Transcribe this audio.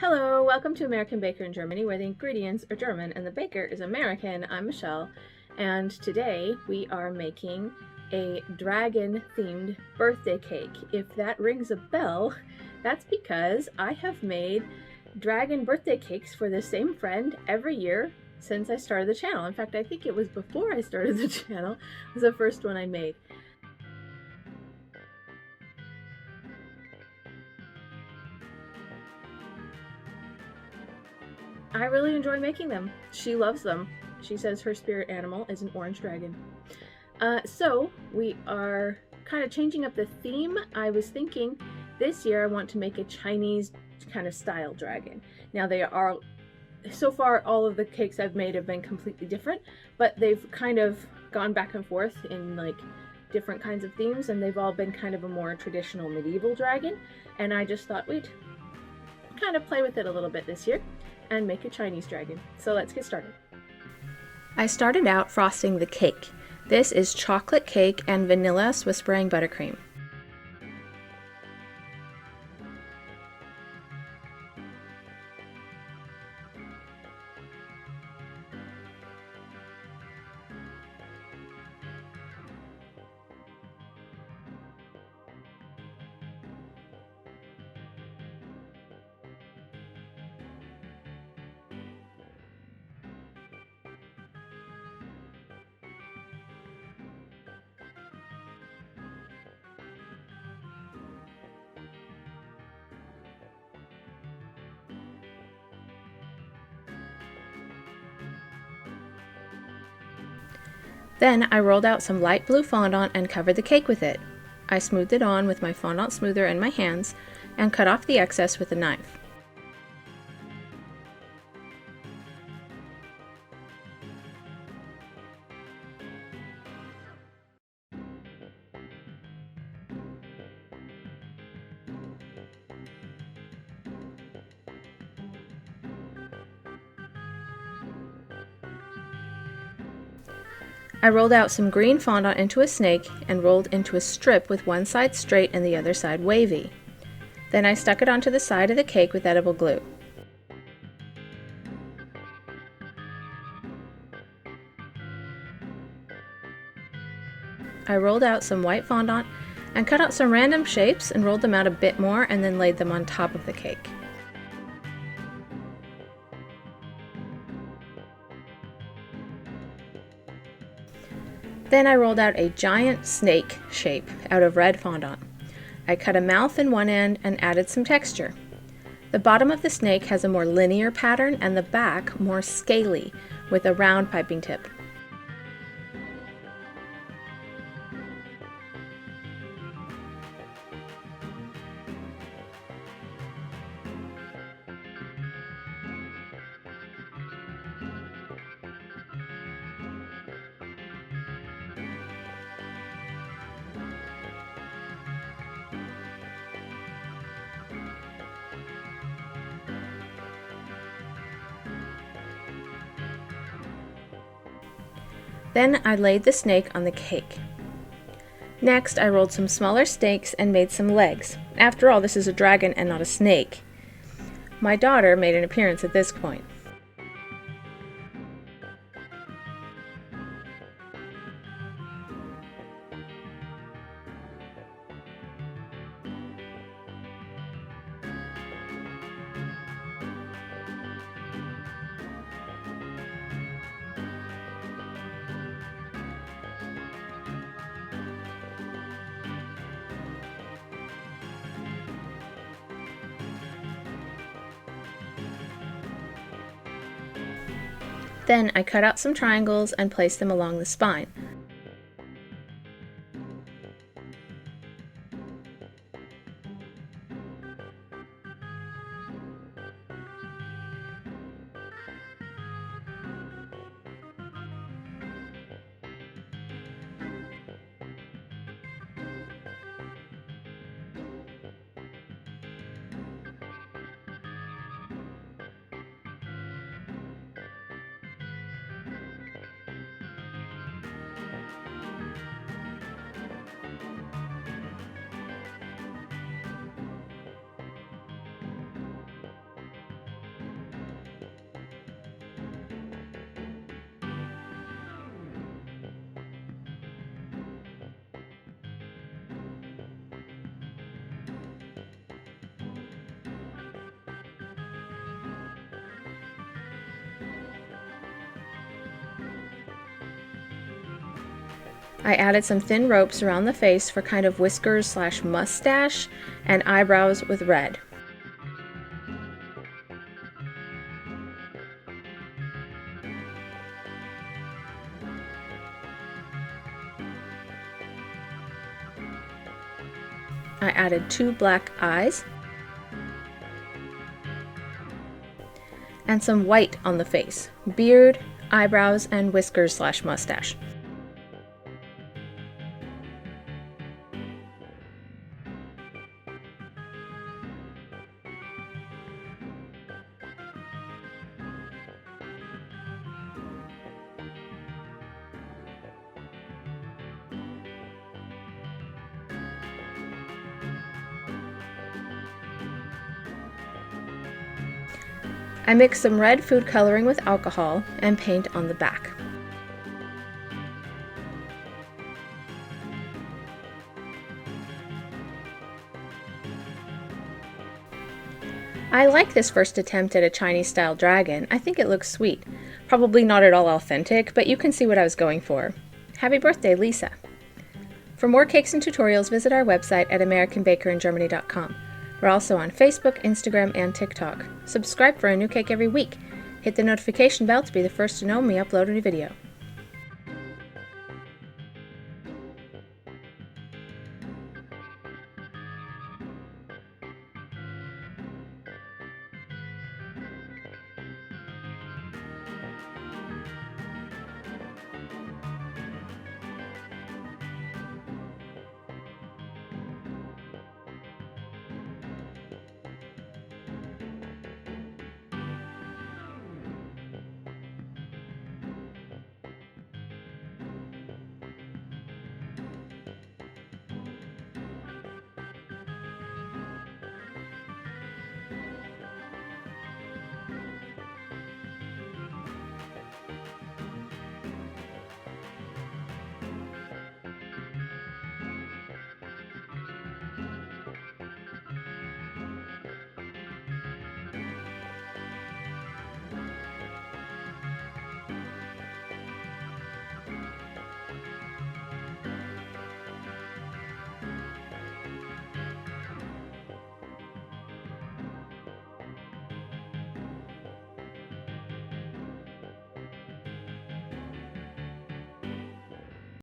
Hello, welcome to American Baker in Germany, where the ingredients are German and the baker is American. I'm Michelle, and today we are making a dragon-themed birthday cake. If that rings a bell, that's because I have made dragon birthday cakes for the same friend every year since I started the channel. In fact, I think it was before I started the channel. It was the first one I made. I really enjoy making them. She loves them. She says her spirit animal is an orange dragon. So we are kind of changing up the theme. I was thinking this year I want to make a Chinese kind of style dragon. Now they are, so far all of the cakes I've made have been completely different, but they've kind of gone back and forth in like different kinds of themes, and they've all been kind of a more traditional medieval dragon, and I just thought we'd kind of play with it a little bit this year and make a Chinese dragon. So let's get started. I started out frosting the cake. This is chocolate cake and vanilla Swiss meringue buttercream. Then I rolled out some light blue fondant and covered the cake with it. I smoothed it on with my fondant smoother in my hands and cut off the excess with a knife. I rolled out some green fondant into a snake and rolled into a strip with one side straight and the other side wavy. Then I stuck it onto the side of the cake with edible glue. I rolled out some white fondant and cut out some random shapes and rolled them out a bit more and then laid them on top of the cake. Then I rolled out a giant snake shape out of red fondant. I cut a mouth in one end and added some texture. The bottom of the snake has a more linear pattern and the back more scaly with a round piping tip. Then I laid the snake on the cake. Next, I rolled some smaller snakes and made some legs. After all, this is a dragon and not a snake. My daughter made an appearance at this point. Then I cut out some triangles and placed them along the spine. I added some thin ropes around the face for kind of whiskers / mustache, and eyebrows with red. I added 2 black eyes and some white on the face, beard, eyebrows, and whiskers / mustache. I mix some red food coloring with alcohol and paint on the back. I like this first attempt at a Chinese-style dragon. I think it looks sweet. Probably not at all authentic, but you can see what I was going for. Happy birthday, Lisa! For more cakes and tutorials, visit our website at AmericanBakerInGermany.com. We're also on Facebook, Instagram, and TikTok. Subscribe for a new cake every week. Hit the notification bell to be the first to know when we upload a new video.